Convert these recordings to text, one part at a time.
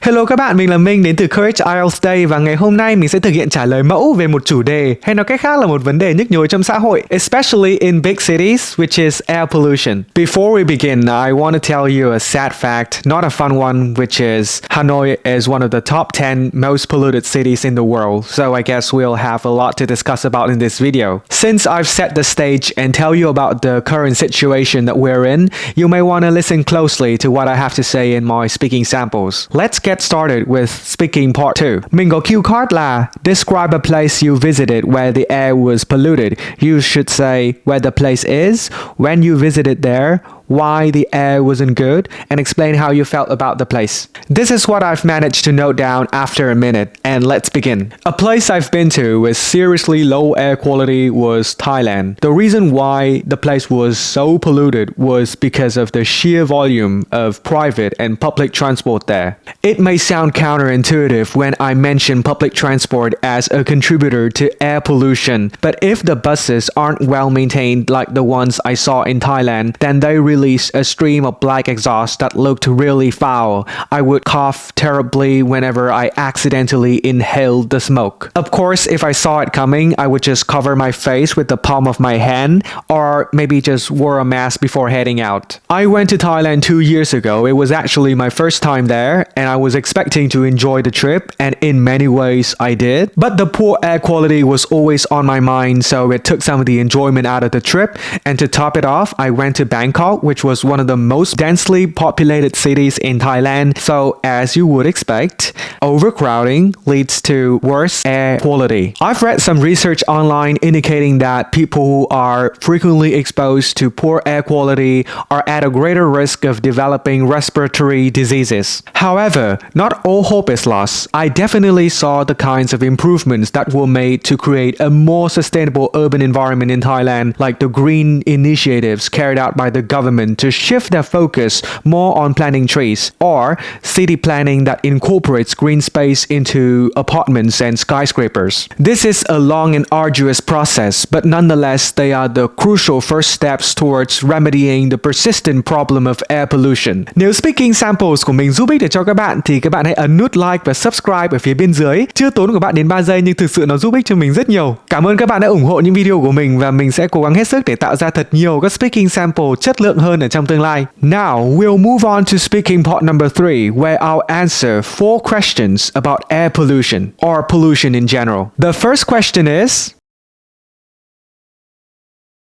Hello các bạn, mình là Minh đến từ Courage Ielts đây và ngày hôm nay mình sẽ thực hiện trả lời mẫu về một chủ đề hay nói cách khác là một vấn đề nhức nhối trong xã hội, especially in big cities, which is air pollution. Before we begin, I want to tell you a sad fact, not a fun one, which is Hanoi is one of the top 10 most polluted cities in the world, so I guess we'll have a lot to discuss about in this video. Since I've set the stage and tell you about the current situation that we're in, you may want to listen closely to what I have to say in my speaking samples. Let's get started with speaking part 2. Mình có cue card là describe a place you visited where the air was polluted. You should say where the place is, when you visited there, why the air wasn't good, and explain how you felt about the place. This is what I've managed to note down after a minute, and let's begin. A place I've been to with seriously low air quality was Thailand. The reason why the place was so polluted was because of the sheer volume of private and public transport there. It may sound counterintuitive when I mention public transport as a contributor to air pollution, but if the buses aren't well maintained like the ones I saw in Thailand, then they release a stream of black exhaust that looked really foul. I would cough terribly whenever I accidentally inhaled the smoke. Of course, if I saw it coming, I would just cover my face with the palm of my hand or maybe just wore a mask before heading out. I went to Thailand 2 years ago. It was actually my first time there and I was expecting to enjoy the trip, and in many ways I did. But the poor air quality was always on my mind, so it took some of the enjoyment out of the trip. And to top it off, I went to Bangkok, which was one of the most densely populated cities in Thailand. So as you would expect, overcrowding leads to worse air quality. I've read some research online indicating that people who are frequently exposed to poor air quality are at a greater risk of developing respiratory diseases. However, not all hope is lost. I definitely saw the kinds of improvements that were made to create a more sustainable urban environment in Thailand, like the green initiatives carried out by the government to shift their focus more on planting trees, or city planning that incorporates green space into apartments and skyscrapers. This is a long and arduous process, but nonetheless, they are the crucial first steps towards remedying the persistent problem of air pollution. Nếu speaking samples của mình giúp ích được cho các bạn thì các bạn hãy ấn nút like và subscribe ở phía bên dưới. Chưa tốn của bạn đến 3 giây nhưng thực sự nó giúp ích cho mình rất nhiều. Cảm ơn các bạn đã ủng hộ những video của mình và mình sẽ cố gắng hết sức để tạo ra thật nhiều các speaking sample chất lượng hơn ở trong tương lai. Now, we'll move on to speaking part number 3, where I'll answer 4 questions about air pollution or pollution in general. The first question is,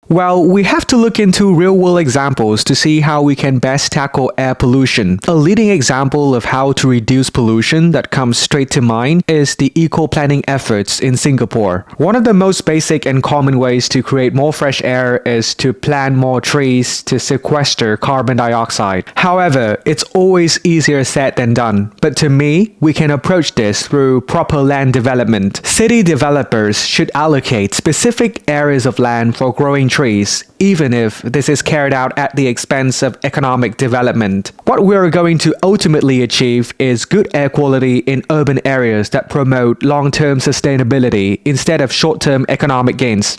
well, we have to look into real-world examples to see how we can best tackle air pollution. A leading example of how to reduce pollution that comes straight to mind is the eco-planning efforts in Singapore. One of the most basic and common ways to create more fresh air is to plant more trees to sequester carbon dioxide. However, it's always easier said than done. But to me, we can approach this through proper land development. City developers should allocate specific areas of land for growing trees, even if this is carried out at the expense of economic development. What we're going to ultimately achieve is good air quality in urban areas that promote long-term sustainability instead of short-term economic gains.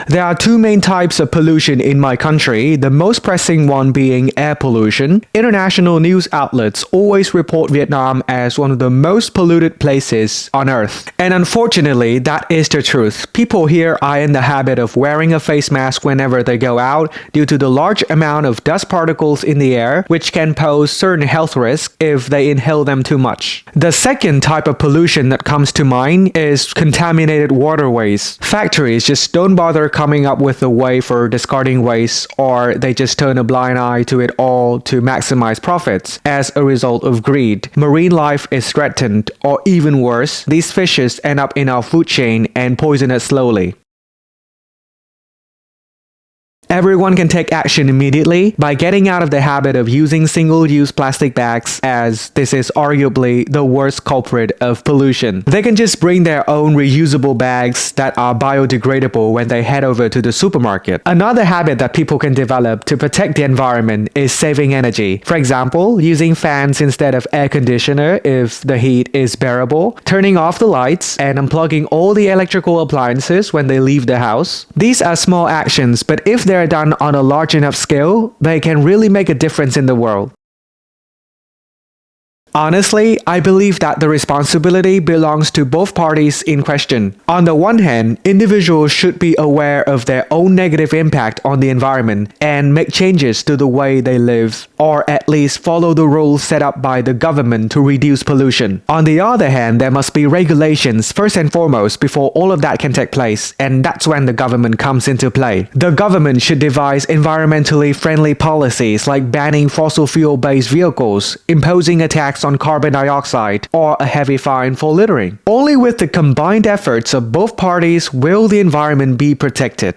There are 2 main types of pollution in my country, the most pressing one being air pollution. International news outlets always report Vietnam as one of the most polluted places on earth. And unfortunately, that is the truth. People here are in the habit of wearing a face mask whenever they go out due to the large amount of dust particles in the air, which can pose certain health risks if they inhale them too much. The second type of pollution that comes to mind is contaminated waterways. Factories just don't bother coming up with a way for discarding waste, or they just turn a blind eye to it all to maximize profits. As a result of greed, marine life is threatened, or even worse, these fishes end up in our food chain and poison us slowly. Everyone can take action immediately by getting out of the habit of using single-use plastic bags, as this is arguably the worst culprit of pollution. They can just bring their own reusable bags that are biodegradable when they head over to the supermarket. Another habit that people can develop to protect the environment is saving energy. For example, using fans instead of air conditioner if the heat is bearable, turning off the lights, and unplugging all the electrical appliances when they leave the house. These are small actions, but if they're done on a large enough scale, they can really make a difference in the world. Honestly, I believe that the responsibility belongs to both parties in question. On the one hand, individuals should be aware of their own negative impact on the environment and make changes to the way they live, or at least follow the rules set up by the government to reduce pollution. On the other hand, there must be regulations first and foremost before all of that can take place, and that's when the government comes into play. The government should devise environmentally friendly policies like banning fossil fuel-based vehicles, imposing a tax on carbon dioxide, or a heavy fine for littering. Only with the combined efforts of both parties will the environment be protected.